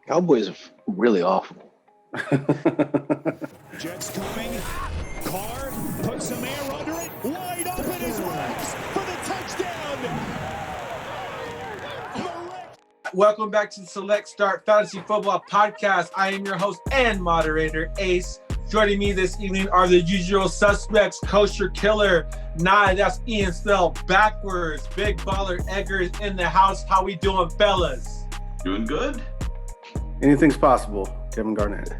Cowboys are really awful. Jets coming. Carr puts some air under it. Wide open his legs for the touchdown. Welcome back to the Select Start Fantasy Football Podcast. I am your host and moderator, Ace. Joining me this evening are the usual suspects, Kosher Killer, Nye, that's Ian spelled backwards, Big Baller Eggers in the house. How we doing, fellas? Doing good. Anything's possible, Kevin Garnett.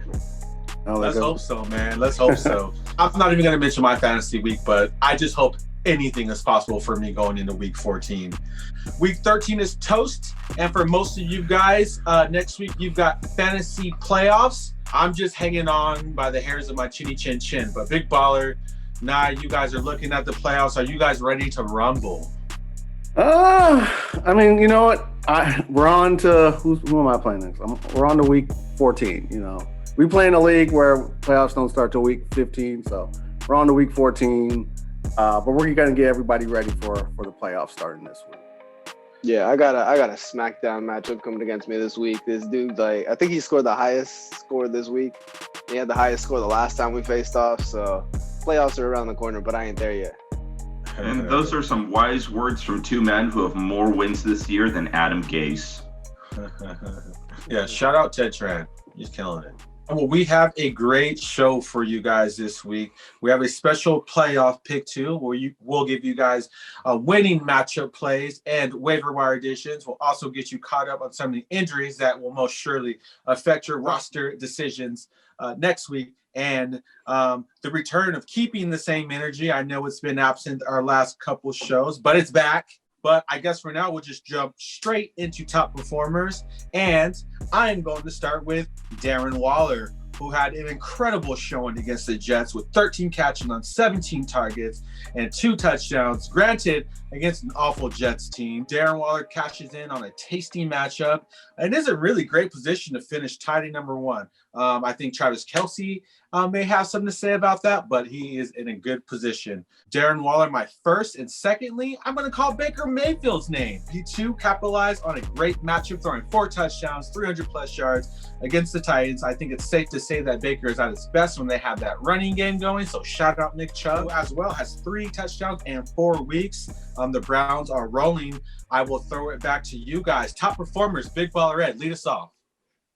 Let's hope so, man. Let's hope so. I'm not even going to mention my fantasy week, but I just hope anything is possible for me going into week 14. Week 13 is toast, and for most of you guys, next week you've got fantasy playoffs. I'm just hanging on by the hairs of my chinny chin chin, but Big Baller, Nye, you guys are looking at the playoffs. Are you guys ready to rumble? I mean, you know what? We're on to who am I playing next? We're on to week 14. You know, we play in a league where playoffs don't start till week 15, so we're on to week 14. But we're gonna get everybody ready for the playoffs starting this week. Yeah, I got a SmackDown matchup coming against me this week. This dude, I think he scored the highest score this week. He had the highest score the last time we faced off. So playoffs are around the corner, but I ain't there yet. And those are some wise words from two men who have more wins this year than Adam Gase. Yeah, shout out Ted Tran. He's killing it. Well, we have a great show for you guys this week. We have a special playoff pick two where we'll give you guys winning matchup plays and waiver wire additions. We'll also get you caught up on some of the injuries that will most surely affect your roster decisions next week. And the return of keeping the same energy. I know it's been absent our last couple shows, but it's back. But I guess for now, we'll just jump straight into top performers. And I'm going to start with Darren Waller, who had an incredible showing against the Jets with 13 catches on 17 targets and 2 touchdowns. Granted, against an awful Jets team, Darren Waller cashes in on a tasty matchup and is a really great position to finish tied at number 1. I think Travis Kelce may have something to say about that, but he is in a good position. Darren Waller, my first. And secondly, I'm going to call Baker Mayfield's name. He too capitalized on a great matchup, throwing 4 touchdowns, 300-plus yards against the Titans. I think it's safe to say that Baker is at his best when they have that running game going. So shout out Nick Chubb, who as well has 3 touchdowns and 4 weeks. The Browns are rolling. I will throw it back to you guys. Top performers, Big Baller Ed, lead us off.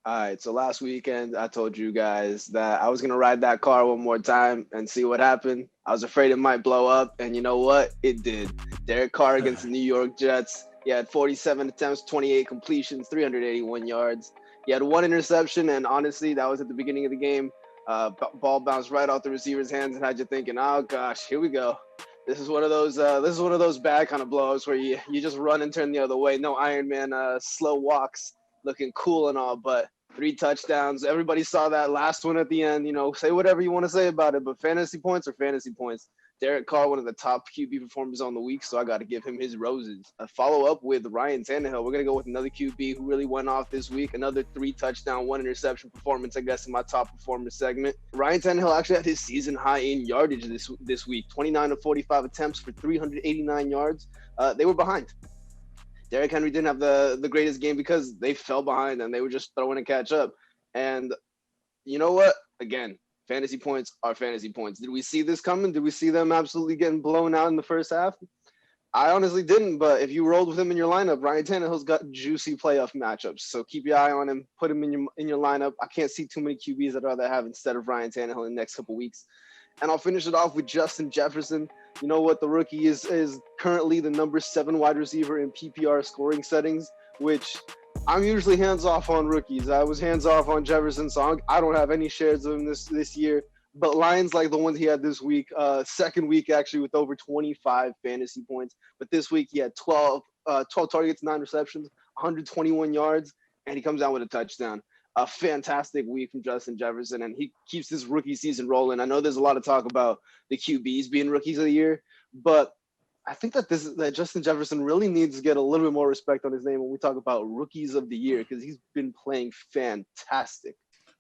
All right, so last weekend I told you guys that I was going to ride that car one more time and see what happened. I was afraid it might blow up, and you know what? It did. Derek Carr against the New York Jets. He had 47 attempts, 28 completions, 381 yards. He had 1 interception, and honestly, that was at the beginning of the game. Ball bounced right off the receiver's hands and had you thinking, oh gosh, here we go. This is one of those bad kind of blows where you just run and turn the other way. No Iron Man slow walks, looking cool and all, but 3 touchdowns. Everybody saw that last one at the end. You know, say whatever you want to say about it, but fantasy points are fantasy points. Derek Carr, one of the top QB performers on the week, so I got to give him his roses. A follow-up with Ryan Tannehill. We're going to go with another QB who really went off this week. Another 3 touchdown, 1 interception performance, I guess, in my top performer segment. Ryan Tannehill actually had his season high in yardage this week. 29 of 45 attempts for 389 yards. They were behind. Derrick Henry didn't have the greatest game because they fell behind and they were just throwing to catch up. And you know what? Again, fantasy points are fantasy points. Did we see this coming? Did we see them absolutely getting blown out in the first half? I honestly didn't, but if you rolled with him in your lineup, Ryan Tannehill's got juicy playoff matchups. So keep your eye on him, put him in your lineup. I can't see too many QBs I'd rather have instead of Ryan Tannehill in the next couple weeks. And I'll finish it off with Justin Jefferson. You know what? The rookie is currently the number 7 wide receiver in PPR scoring settings, which I'm usually hands-off on rookies. I was hands-off on Jefferson, so I don't have any shares of him this year. But lines like the ones he had this week, second week actually with over 25 fantasy points. But this week he had 12 targets, 9 receptions, 121 yards, and he comes out with a touchdown. A fantastic week from Justin Jefferson, and he keeps this rookie season rolling. I know there's a lot of talk about the QBs being rookies of the year, but I think that Justin Jefferson really needs to get a little bit more respect on his name when we talk about rookies of the year, because he's been playing fantastic.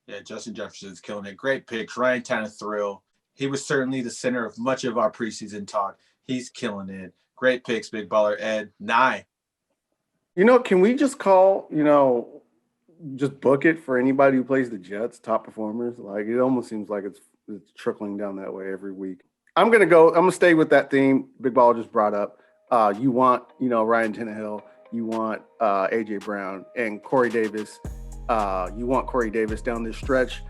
Yeah, Justin Jefferson's killing it. Great picks. Ryan Tannehill. He was certainly the center of much of our preseason talk. He's killing it. Great picks, Big Baller Ed. Nye. You know, can we just call, just book it for anybody who plays the Jets, top performers. Like it almost seems like it's trickling down that way every week. I'm gonna stay with that theme Big Ball just brought up. You want, Ryan Tannehill, you want AJ Brown and Corey Davis. You want Corey Davis down this stretch.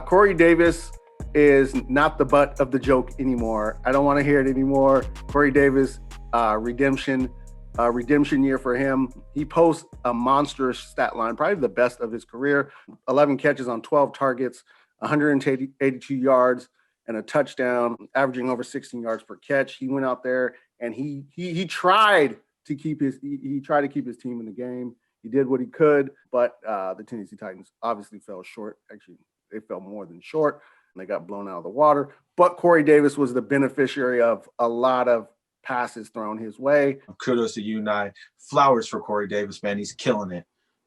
Corey Davis is not the butt of the joke anymore. I don't want to hear it anymore. Corey Davis, redemption year for him. He posts a monstrous stat line, probably the best of his career. 11 catches on 12 targets, 182 yards and a touchdown, averaging over 16 yards per catch. He went out there and he tried to keep his team in the game. He did what he could, but the Tennessee Titans obviously fell short. Actually, they fell more than short, and they got blown out of the water. But Corey Davis was the beneficiary of a lot of passes thrown his way. Kudos to you, Nye. Flowers for Corey Davis, man. He's killing it.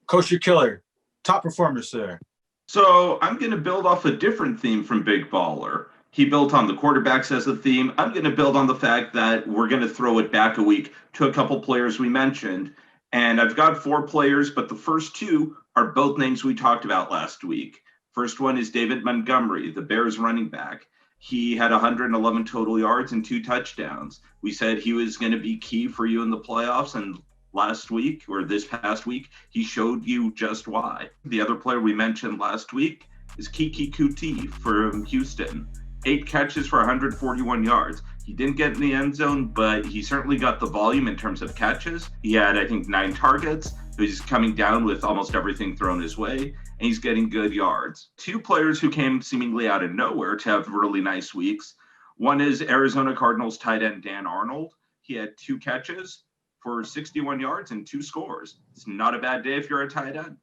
Coach your killer. Top performer, sir. So I'm going to build off a different theme from Big Baller. He built on the quarterbacks as a theme. I'm going to build on the fact that we're going to throw it back a week to a couple players we mentioned. And I've got 4 players, but the first 2 are both names we talked about last week. First one is David Montgomery, the Bears running back. He had 111 total yards and 2 touchdowns. We said he was going to be key for you in the playoffs, and last week, or this past week, he showed you just why. The other player we mentioned last week is Kiki Kuti from Houston. 8 catches for 141 yards. He didn't get in the end zone, but he certainly got the volume in terms of catches. He had, I think, 9 targets. He's coming down with almost everything thrown his way, and he's getting good yards. 2 players who came seemingly out of nowhere to have really nice weeks. One is Arizona Cardinals tight end Dan Arnold. He had 2 catches for 61 yards and 2 scores. It's not a bad day if you're a tight end.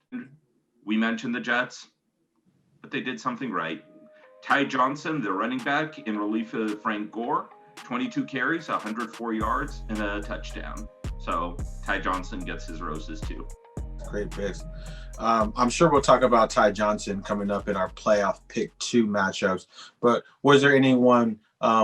We mentioned the Jets, but they did something right. Ty Johnson, the running back, in relief of Frank Gore, 22 carries, 104 yards, and a touchdown. So Ty Johnson gets his roses too. Great picks. I'm sure we'll talk about Ty Johnson coming up in our playoff pick 2 matchups. But was there anyone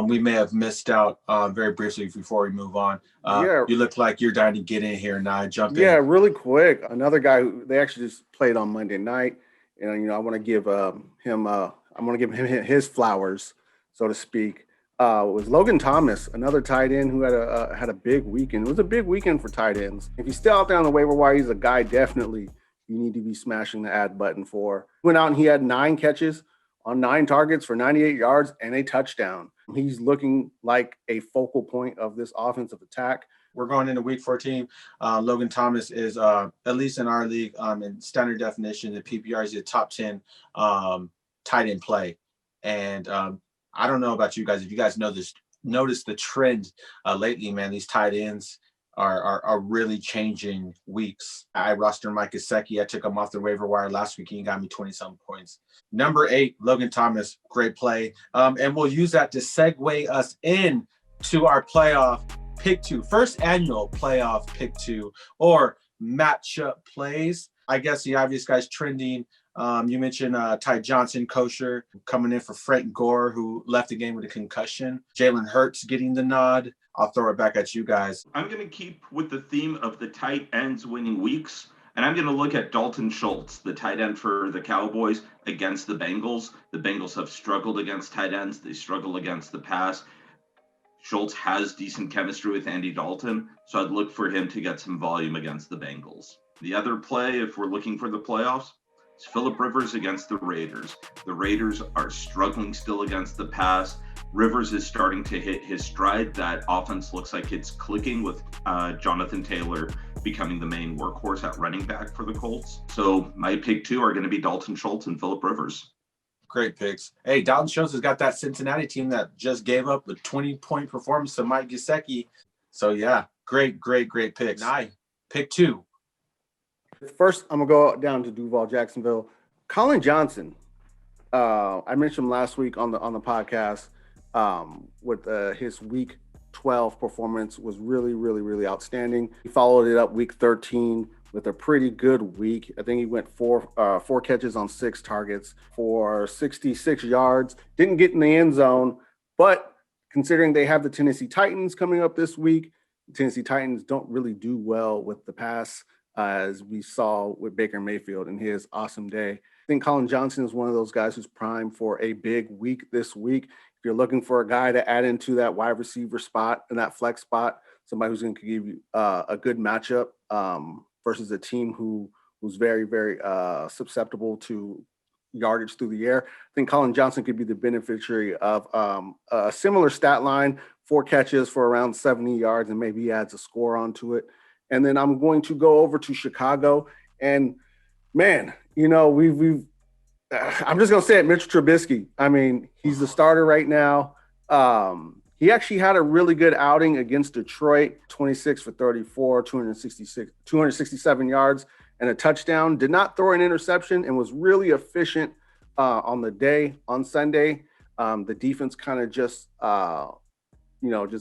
we may have missed out very briefly before we move on? You look like you're dying to get in here, and I jump in. Yeah, really quick. Another guy who they actually just played on Monday night, and I want to give him his flowers, so to speak. Was Logan Thomas, another tight end who had a big weekend. It was a big weekend for tight ends. If he's still out there on the waiver wire, he's a guy definitely you need to be smashing the add button for. He went out and he had 9 catches on 9 targets for 98 yards and a touchdown. He's looking like a focal point of this offensive attack. We're going into week 14. Logan Thomas is, at least in our league, in standard definition, the PPR is a top 10 tight end play. And I don't know about you guys. If you guys notice the trend lately, man, these tight ends are really changing weeks. I rostered Mike Gesicki. I took him off the waiver wire last week. He got me 20-some points. Number 8, Logan Thomas, great play. And we'll use that to segue us in to our playoff pick 2, first annual playoff pick 2, or matchup plays. I guess the obvious guys trending. You mentioned Ty Johnson, kosher, coming in for Frank Gore, who left the game with a concussion. Jalen Hurts getting the nod. I'll throw it back at you guys. I'm going to keep with the theme of the tight ends winning weeks, and I'm going to look at Dalton Schultz, the tight end for the Cowboys, against the Bengals. The Bengals have struggled against tight ends. They struggle against the pass. Schultz has decent chemistry with Andy Dalton, so I'd look for him to get some volume against the Bengals. The other play, if we're looking for the playoffs, is Phillip Rivers against the Raiders. The Raiders are struggling still against the pass. Rivers is starting to hit his stride. That offense looks like it's clicking with Jonathan Taylor becoming the main workhorse at running back for the Colts. So my pick 2 are going to be Dalton Schultz and Phillip Rivers. Great picks. Hey, Dalton Schultz has got that Cincinnati team that just gave up a 20-point performance to Mike Gesicki. So, yeah, great picks. Nice. Pick 2. First, I'm going to go down to Duval, Jacksonville. Colin Johnson, I mentioned him last week on the podcast with his week 12 performance was really outstanding. He followed it up week 13 with a pretty good week. I think he went 4 catches on 6 targets for 66 yards. Didn't get in the end zone, but considering they have the Tennessee Titans coming up this week, the Tennessee Titans don't really do well with the pass. as we saw with Baker Mayfield in his awesome day. I think Colin Johnson is one of those guys who's primed for a big week this week. If you're looking for a guy to add into that wide receiver spot and that flex spot, somebody who's going to give you a good matchup versus a team who's very, very susceptible to yardage through the air, I think Colin Johnson could be the beneficiary of a similar stat line, 4 catches for around 70 yards, and maybe he adds a score onto it. And then I'm going to go over to Chicago. And, man, you know, I'm just going to say it, Mitchell Trubisky. I mean, he's the starter right now. He actually had a really good outing against Detroit, 26 for 34, 267 yards, and a touchdown. Did not throw an interception and was really efficient on the day on Sunday. The defense kind of just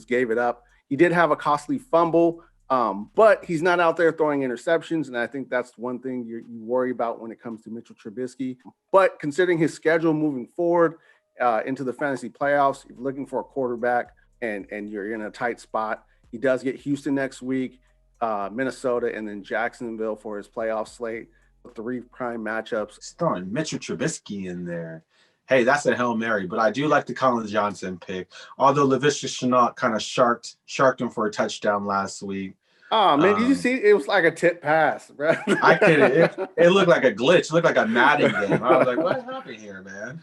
gave it up. He did have a costly fumble, but he's not out there throwing interceptions. And I think that's one thing you worry about when it comes to Mitchell Trubisky. But considering his schedule moving forward into the fantasy playoffs, if you're looking for a quarterback and you're in a tight spot, he does get Houston next week, Minnesota, and then Jacksonville for his playoff slate. 3 prime matchups. It's throwing Mitchell Trubisky in there. Hey, that's a Hail Mary, but I do like the Colin Johnson pick. Although Laviska Shenault kind of sharked him for a touchdown last week. Oh, man, did you see? It was like a tip pass, bro. I couldn't. It looked like a glitch. It looked like a Madden game. I was like, what happened here, man?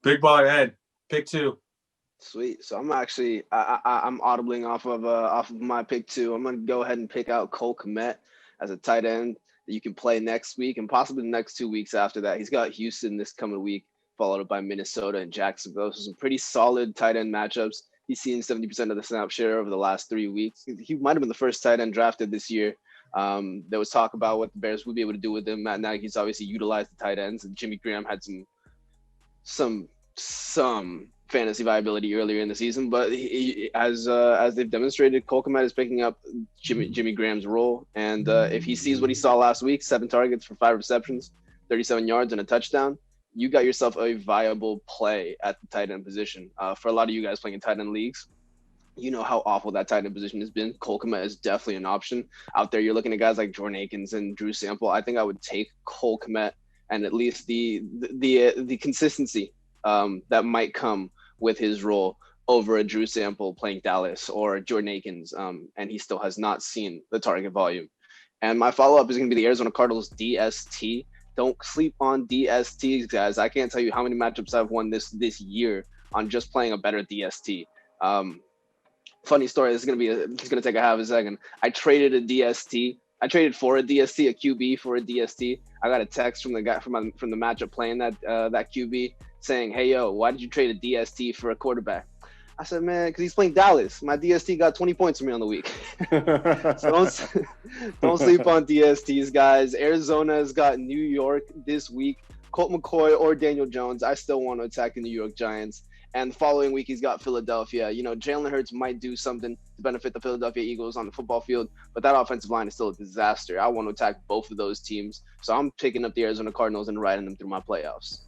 Big Baller Ed, pick 2. Sweet. So I'm actually I'm audibling off of my pick 2. I'm gonna go ahead and pick out Cole Kmet as a tight end that you can play next week and possibly the next 2 weeks after that. He's got Houston this coming week, followed up by Minnesota and Jacksonville. So some pretty solid tight end matchups. He's seen 70% of the snap share over the last 3 weeks. He might have been the first tight end drafted this year. There was talk about what the Bears would be able to do with him. Matt Nagy's obviously utilized the tight ends, and Jimmy Graham had some fantasy viability earlier in the season. But as they've demonstrated, Cole Kmet is picking up Jimmy Graham's role. And if he sees what he saw last week, 7 targets for 5 receptions, 37 yards and a touchdown, you got yourself a viable play at the tight end position. For a lot of you guys playing in tight end leagues, you know how awful that tight end position has been. Cole Kmet is definitely an option. Out there, you're looking at guys like Jordan Akins and Drew Sample. I think I would take Cole Kmet and at least the consistency that might come with his role over a Drew Sample playing Dallas or Jordan Akins, and he still has not seen the target volume. And my follow-up is going to be the Arizona Cardinals DST. Don't sleep on DSTs, guys. I can't tell you how many matchups I've won this year on just playing a better DST. Funny story. This is gonna take a half a second. I traded a DST. I traded for a DST, a QB for a DST. I got a text from the guy from the matchup playing that QB saying, "Hey yo, why did you trade a DST for a quarterback?" I said, "Man, because he's playing Dallas. My DST got 20 points for me on the week." So don't sleep on DSTs, guys. Arizona's got New York this week. Colt McCoy or Daniel Jones. I still want to attack the New York Giants. And the following week, he's got Philadelphia. You know, Jalen Hurts might do something to benefit the Philadelphia Eagles on the football field, but that offensive line is still a disaster. I want to attack both of those teams. So I'm picking up the Arizona Cardinals and riding them through my playoffs.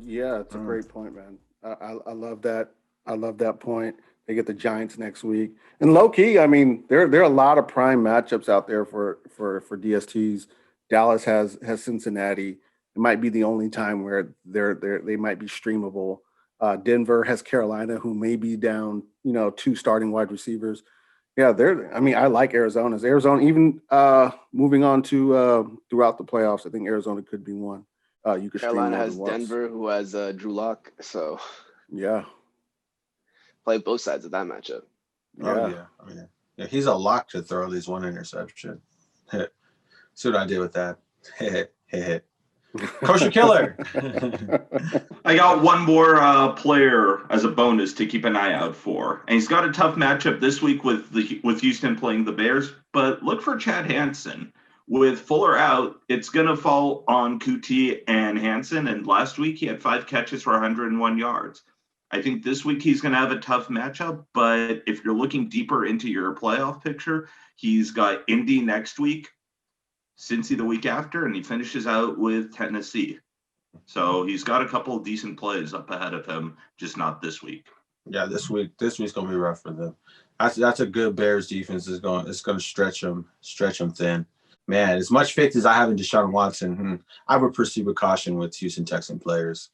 Yeah, it's a great point, man. I love that. I love that point. They get the Giants next week. And low key, I mean, there are a lot of prime matchups out there for DSTs. Dallas has Cincinnati. It might be the only time where they might be streamable. Denver has Carolina, who may be down, 2 starting wide receivers. Yeah, I like Arizona's. Arizona, even moving on to throughout the playoffs, I think Arizona could be one. You could Carolina has Denver, who has Drew Lock. So yeah, play both sides of that matchup. Yeah, he's a lock to throw at least 1 interception. See what I did with that. Kosher Killer. I got one more player as a bonus to keep an eye out for, and he's got a tough matchup this week with Houston playing the Bears. But look for Chad Hansen. With Fuller out, it's going to fall on Kuti and Hansen. And last week he had 5 catches for 101 yards. I think this week he's going to have a tough matchup. But if you're looking deeper into your playoff picture, he's got Indy next week, Cincy the week after, and he finishes out with Tennessee. So he's got a couple of decent plays up ahead of him, just not this week. Yeah, this week's gonna be rough for them. That's a good Bears defense. It's going to stretch them thin. Man, as much faith as I have in Deshaun Watson, I would proceed with caution with Houston Texan players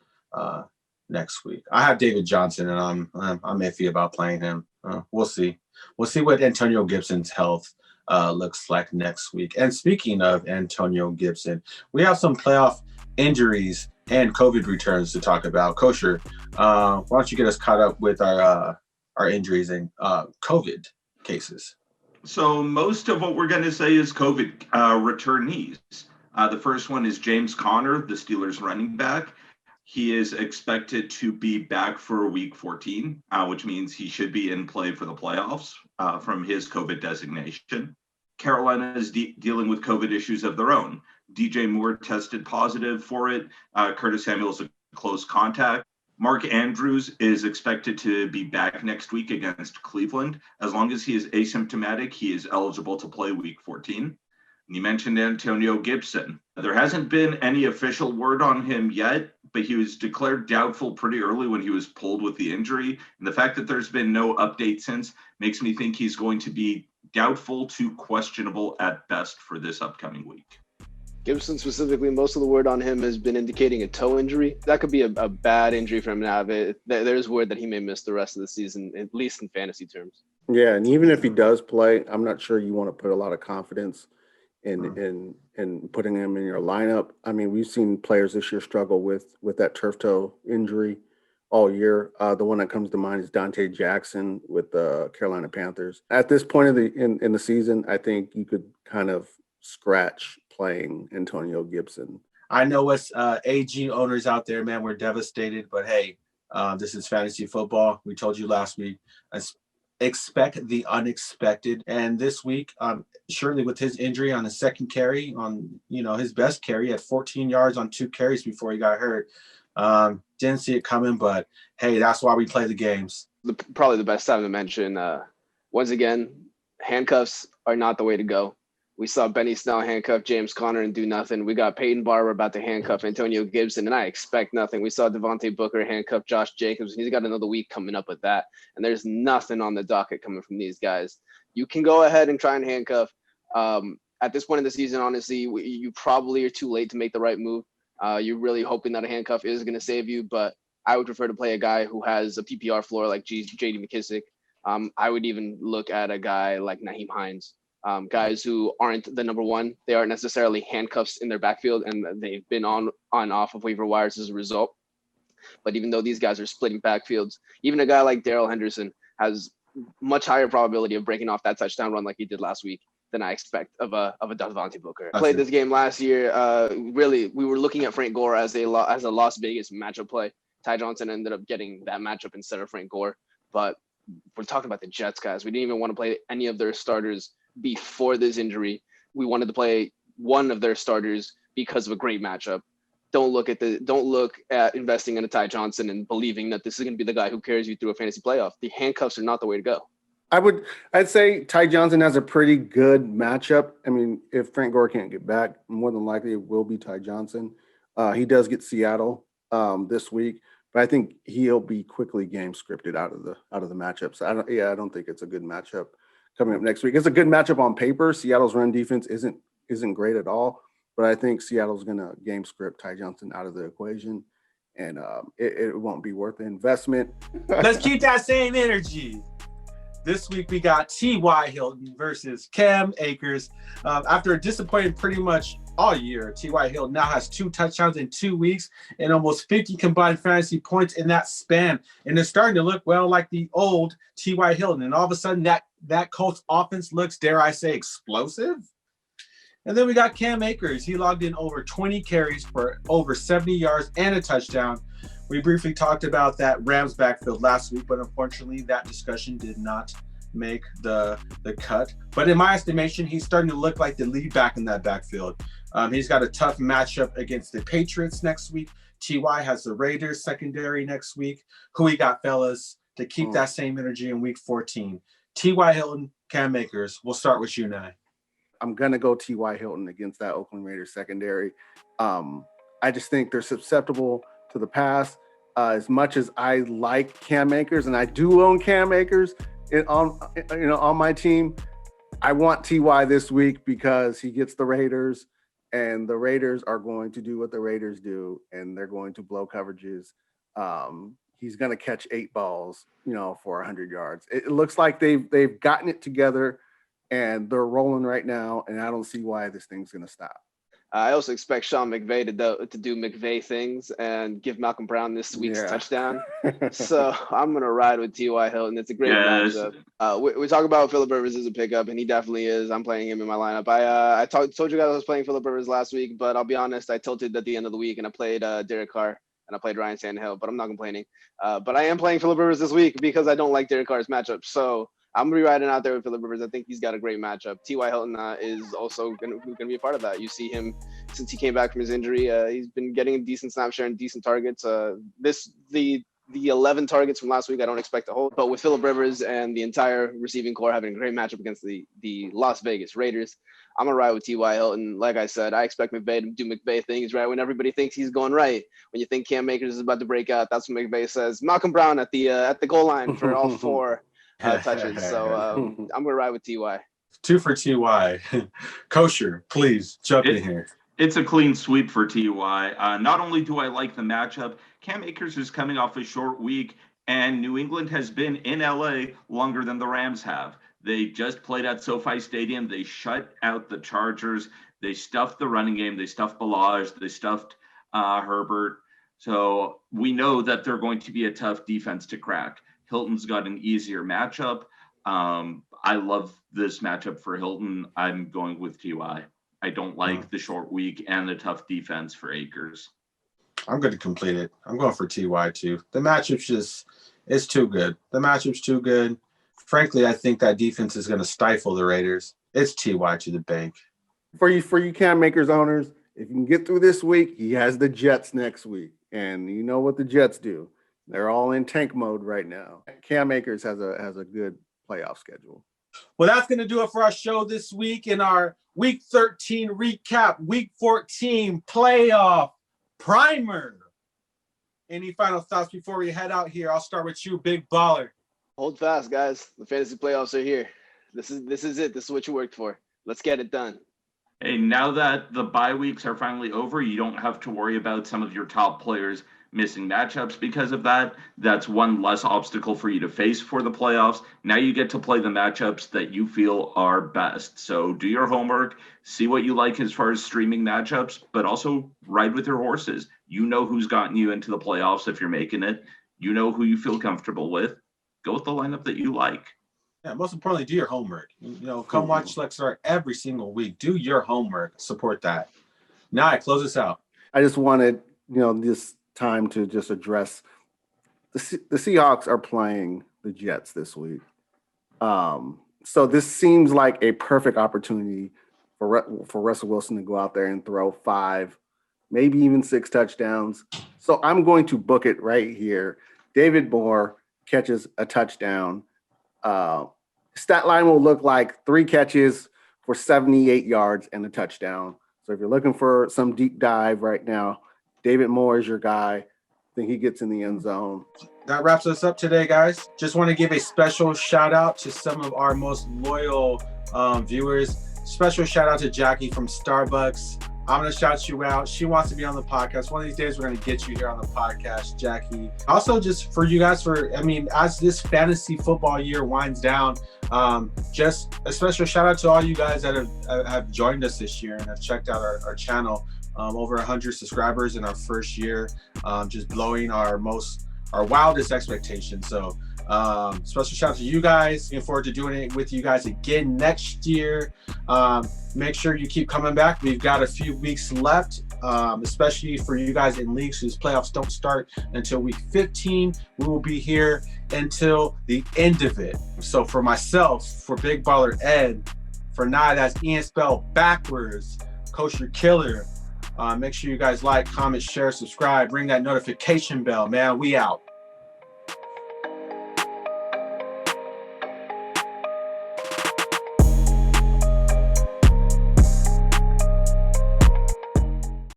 next week. I have David Johnson, and I'm iffy about playing him. We'll see. We'll see what Antonio Gibson's health looks like next week. And speaking of Antonio Gibson, we have some playoff injuries and COVID returns to talk about. Kosher, why don't you get us caught up with our injuries and COVID cases? So most of what we're going to say is COVID returnees. The first one is James Conner, the Steelers running back. He is expected to be back for week 14, which means he should be in play for the playoffs from his COVID designation. Carolina is dealing with COVID issues of their own. DJ Moore tested positive for it. Curtis Samuel is a close contact. Mark Andrews is expected to be back next week against Cleveland. As long as he is asymptomatic, he is eligible to play week 14. And you mentioned Antonio Gibson. There hasn't been any official word on him yet, but he was declared doubtful pretty early when he was pulled with the injury. And the fact that there's been no update since makes me think he's going to be doubtful to questionable at best for this upcoming week. Gibson specifically, most of the word on him has been indicating a toe injury. That could be a bad injury for him to have. There's word that he may miss the rest of the season, at least in fantasy terms. Yeah, and even if he does play, I'm not sure you want to put a lot of confidence in putting him in your lineup. I mean, we've seen players this year struggle with that turf toe injury all year. The one that comes to mind is Dante Jackson with the Carolina Panthers. At this point of in the season, I think you could kind of scratch playing Antonio Gibson. I know us AG owners out there, man, we're devastated, but hey, this is fantasy football. We told you last week, expect the unexpected. And this week, surely with his injury on his second carry, on his best carry at 14 yards on 2 carries before he got hurt. Didn't see it coming, but hey, that's why we play the games. Probably the best time to mention, once again, handcuffs are not the way to go. We saw Benny Snell handcuff James Conner and do nothing. We got Peyton Barber about to handcuff Antonio Gibson, and I expect nothing. We saw Devontae Booker handcuff Josh Jacobs, and he's got another week coming up with that. And there's nothing on the docket coming from these guys. You can go ahead and try and handcuff. At this point in the season, honestly, you probably are too late to make the right move. You're really hoping that a handcuff is going to save you, but I would prefer to play a guy who has a PPR floor like J.D. McKissic. I would even look at a guy like Nyheim Hines. Guys who aren't the number one, they aren't necessarily handcuffs in their backfield, and they've been on off of waiver wires as a result. But even though these guys are splitting backfields, even a guy like Darrell Henderson has much higher probability of breaking off that touchdown run like he did last week than I expect of a Devontae Booker. Played this game last year. Really, we were looking at Frank Gore as a Las Vegas matchup play. Ty Johnson ended up getting that matchup instead of Frank Gore. But we're talking about the Jets, guys. We didn't even want to play any of their starters before this injury. We wanted to play one of their starters because of a great matchup. Don't look at investing in a Ty Johnson and believing that this is going to be the guy who carries you through a fantasy playoff. The handcuffs are not the way to go. I'd say Ty Johnson has a pretty good matchup. I mean, if Frank Gore can't get back, more than likely it will be Ty Johnson. He does get Seattle this week, but I think he'll be quickly game scripted out of the matchup. So I don't think it's a good matchup coming up next week. It's a good matchup on paper. Seattle's run defense isn't great at all, but I think Seattle's going to game script Ty Johnson out of the equation, and it won't be worth the investment. Let's keep that same energy. This week we got T.Y. Hilton versus Cam Akers. After disappointing pretty much all year, T.Y. Hilton now has 2 touchdowns in 2 weeks and almost 50 combined fantasy points in that span. And it's starting to look, well, like the old T.Y. Hilton. And all of a sudden that Colts offense looks, dare I say, explosive. And then we got Cam Akers. He logged in over 20 carries for over 70 yards and a touchdown. We briefly talked about that Rams backfield last week, but unfortunately that discussion did not make the cut. But in my estimation, he's starting to look like the lead back in that backfield. He's got a tough matchup against the Patriots next week. T.Y. has the Raiders secondary next week. Who we got, fellas, to keep that same energy in week 14? T.Y. Hilton, Cam Akers. We'll start with you, Nye. I'm going to go T.Y. Hilton against that Oakland Raiders secondary. I just think they're susceptible to the pass. As much as I like Cam Akers, and I do own Cam Akers on my team, I want Ty this week because he gets the Raiders, and the Raiders are going to do what the Raiders do, and they're going to blow coverages. He's going to catch 8 balls, for 100 yards. It looks like they've gotten it together, and they're rolling right now, and I don't see why this thing's going to stop. I also expect Sean McVay to do McVay things and give Malcolm Brown this week's touchdown. So I'm going to ride with T.Y. Hilton. It's a great matchup. We talk about Phillip Rivers as a pickup, and he definitely is. I'm playing him in my lineup. I told you guys I was playing Phillip Rivers last week, but I'll be honest, I tilted at the end of the week, and I played Derek Carr, and I played Ryan Tannehill, but I'm not complaining. But I am playing Phillip Rivers this week because I don't like Derek Carr's matchup. So I'm going to be riding out there with Phillip Rivers. I think he's got a great matchup. T.Y. Hilton is also going to be a part of that. You see him since he came back from his injury. He's been getting a decent snap share and decent targets. The 11 targets from last week, I don't expect to hold. But with Phillip Rivers and the entire receiving core having a great matchup against the Las Vegas Raiders, I'm going to ride with T.Y. Hilton. Like I said, I expect McVay to do McVay things, right? When everybody thinks he's going right, when you think Cam Akers is about to break out, that's what McVay says. Malcolm Brown at the goal line for all 4 touches. So I'm going to ride with T.Y. 2 for T.Y. Kosher, please jump in here. It's a clean sweep for T.Y. Not only do I like the matchup, Cam Akers is coming off a short week, and New England has been in L.A. longer than the Rams have. They just played at SoFi Stadium. They shut out the Chargers. They stuffed the running game. They stuffed Ballage. They stuffed Herbert. So we know that they're going to be a tough defense to crack. Hilton's got an easier matchup. I love this matchup for Hilton. I'm going with T.Y. I don't like the short week and the tough defense for Akers. I'm going to complete it. I'm going for T.Y. too. The matchup's it's too good. The matchup's too good. Frankly, I think that defense is going to stifle the Raiders. It's T.Y. to the bank. For you Cam Akers owners, if you can get through this week, he has the Jets next week. And you know what the Jets do. They're all in tank mode right now. Cam Akers has a good playoff schedule. Well, that's going to do it for our show this week in our Week 13 recap, Week 14 playoff primer. Any final thoughts before we head out here? I'll start with you, Big Baller. Hold fast, guys. The fantasy playoffs are here. This is it. This is what you worked for. Let's get it done. Hey, now that the bye weeks are finally over, you don't have to worry about some of your top players missing matchups because of that. That's one less obstacle for you to face for the playoffs. Now you get to play the matchups that you feel are best. So do your homework, see what you like as far as streaming matchups, but also ride with your horses. You know who's gotten you into the playoffs if you're making it. You know who you feel comfortable with. Go with the lineup that you like. Yeah, most importantly, do your homework. Come watch Lexar every single week. Do your homework. Support that. Now I close this out. I just wanted, this time to just address the Seahawks are playing the Jets this week. So this seems like a perfect opportunity for Russell Wilson to go out there and throw 5, maybe even 6 touchdowns. So I'm going to book it right here. David Moore catches a touchdown. Stat line will look like 3 catches for 78 yards and a touchdown. So if you're looking for some deep dive right now, David Moore is your guy. I think he gets in the end zone. That wraps us up today, guys. Just want to give a special shout out to some of our most loyal viewers. Special shout out to Jackie from Starbucks. I'm going to shout you out. She wants to be on the podcast. One of these days, we're going to get you here on the podcast, Jackie. Also, just for you guys, as this fantasy football year winds down, just a special shout out to all you guys that have joined us this year and have checked out our channel. Over 100 subscribers in our first year, just blowing our wildest expectations. So special shout out to you guys. Looking forward to doing it with you guys again next year. Make sure you keep coming back. We've got a few weeks left, especially for you guys in leagues whose playoffs don't start until week 15. We will be here until the end of it. So for myself, for Big Baller Ed, for Nye, that's Ian spelled backwards, Kosher Killer. Make sure you guys like, comment, share, subscribe, ring that notification bell, man. We out.